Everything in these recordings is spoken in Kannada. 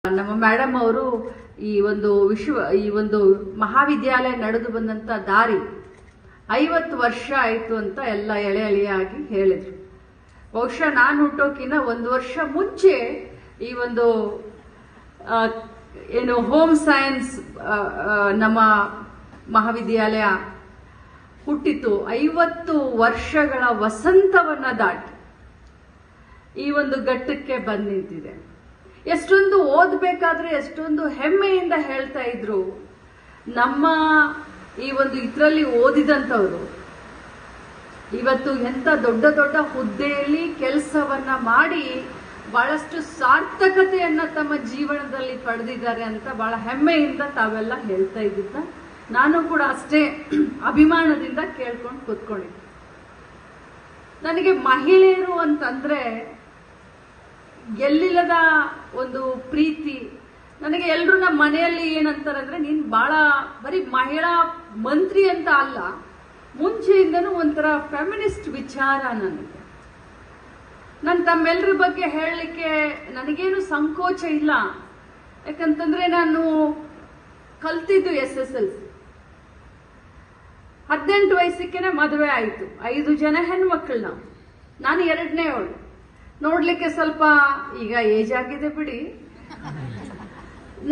ನಮ್ಮ ಮೇಡಮ್ ಅವರು ಈ ಒಂದು ಮಹಾವಿದ್ಯಾಲಯ ನಡೆದು ಬಂದಂತ ದಾರಿ 50 ವರ್ಷ ಆಯ್ತು ಅಂತ ಎಲ್ಲ ಎಳೆ ಎಳೆಯಾಗಿ ಹೇಳಿದ್ರು. ಬಹುಶಃ ನಾನು ಹುಟ್ಟೋಕಿನ್ನ 1 ವರ್ಷ ಮುಂಚೆ ಈ ಒಂದು ಹೋಮ್ ಸೈನ್ಸ್ ನಮ್ಮ ಮಹಾವಿದ್ಯಾಲಯ ಹುಟ್ಟಿತು. 50 ವರ್ಷಗಳ ವಸಂತವನ್ನ ದಾಟಿ ಈ ಒಂದು ಘಟ್ಟಕ್ಕೆ ಬಂದು ನಿಂತಿದೆ. ಎಷ್ಟೊಂದು ಓದಬೇಕಾದ್ರೆ ಎಷ್ಟೊಂದು ಹೆಮ್ಮೆಯಿಂದ ಹೇಳ್ತಾ ಇದ್ರು, ನಮ್ಮ ಈ ಒಂದು ಇದರಲ್ಲಿ ಓದಿದಂಥವ್ರು ಇವತ್ತು ಎಂತ ದೊಡ್ಡ ದೊಡ್ಡ ಹುದ್ದೆಯಲ್ಲಿ ಕೆಲಸವನ್ನ ಮಾಡಿ ಬಹಳಷ್ಟು ಸಾರ್ಥಕತೆಯನ್ನ ತಮ್ಮ ಜೀವನದಲ್ಲಿ ಪಡೆದಿದ್ದಾರೆ ಅಂತ ಬಹಳ ಹೆಮ್ಮೆಯಿಂದ ತಾವೆಲ್ಲ ಹೇಳ್ತಾ ಇದ್ದಿದ್ದ ನಾನು ಕೂಡ ಅಷ್ಟೇ ಅಭಿಮಾನದಿಂದ ಕೇಳ್ಕೊಂಡು ಕೂತ್ಕೊಂಡಿದ್ದೆ. ನನಗೆ ಮಹಿಳೆಯರು ಅಂತಂದ್ರೆ ಎಲ್ಲಿಲ್ಲದ ಒಂದು ಪ್ರೀತಿ. ನನಗೆ ಎಲ್ರು ನಮ್ಮ ಮನೆಯಲ್ಲಿ ಏನಂತಾರಂದ್ರೆ, ನೀನ್ ಬರೀ ಮಹಿಳಾ ಮಂತ್ರಿ ಅಂತ ಅಲ್ಲ, ಮುಂಚೆಯಿಂದನೂ ಒಂಥರ ಫೆಮಿನಿಸ್ಟ್ ವಿಚಾರ ನನಗೆ. ನಾನು ತಮ್ಮೆಲ್ಲರ ಬಗ್ಗೆ ಹೇಳಲಿಕ್ಕೆ ನನಗೇನು ಸಂಕೋಚ ಇಲ್ಲ. ಯಾಕಂತಂದ್ರೆ ನಾನು ಕಲ್ತಿದ್ದು SSLC. 18 ವಯಸ್ಸಿಗೆ ಮದುವೆ ಆಯಿತು. 5 ಜನ ಹೆಣ್ಮಕ್ಳು. ನಾನು 2ನೇವಳು. ನೋಡ್ಲಿಕ್ಕೆ ಸ್ವಲ್ಪ ಈಗ ಏಜ್ ಆಗಿದೆ ಬಿಡಿ,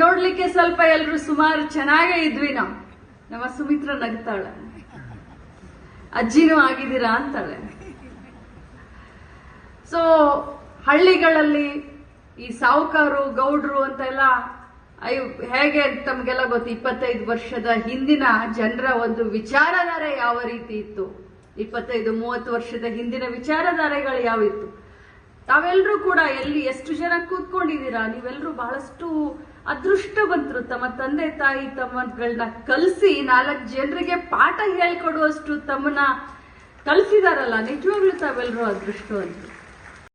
ನೋಡ್ಲಿಕ್ಕೆ ಸ್ವಲ್ಪ ಎಲ್ರು ಸುಮಾರು ಚೆನ್ನಾಗೇ ಇದ್ವಿ ನಾವು. ನಮ್ಮ ಸುಮಿತ್ರ ನಗ್ತಾಳೆ, ಅಜ್ಜಿನೂ ಆಗಿದ್ದೀರಾ ಅಂತಾಳೆ. ಸೊ ಹಳ್ಳಿಗಳಲ್ಲಿ ಈ ಸಾವುಕಾರು ಗೌಡ್ರು ಅಂತೆಲ್ಲ ಹೇಗೆ ತಮ್ಗೆಲ್ಲ ಗೊತ್ತು. 25 ವರ್ಷದ ಹಿಂದಿನ ಜನರ ಒಂದು ವಿಚಾರಧಾರೆ ಯಾವ ರೀತಿ ಇತ್ತು, 25-30 ವರ್ಷದ ಹಿಂದಿನ ವಿಚಾರಧಾರೆಗಳು ಯಾವಿತ್ತು. ತಾವೆಲ್ಲರೂ ಕೂಡ ಎಷ್ಟು ಜನ ಕೂತ್ಕೊಂಡಿದ್ದೀರಾ, ನೀವೆಲ್ಲರೂ ಬಹಳಷ್ಟು ಅದೃಷ್ಟವಂತರು. ತಮ್ಮ ತಂದೆ ತಾಯಿ ತಮ್ಮಗಳನ್ನ ಕಲಿಸಿ 4 ಜನರಿಗೆ ಪಾಠ ಹೇಳ್ಕೊಡುವಷ್ಟು ತಮ್ಮನ್ನ ಕಲಿಸಿದಾರಲ್ಲ, ನಿಜವಾಗ್ಲೂ ತಾವೆಲ್ಲರೂ ಅದೃಷ್ಟವಂತರು.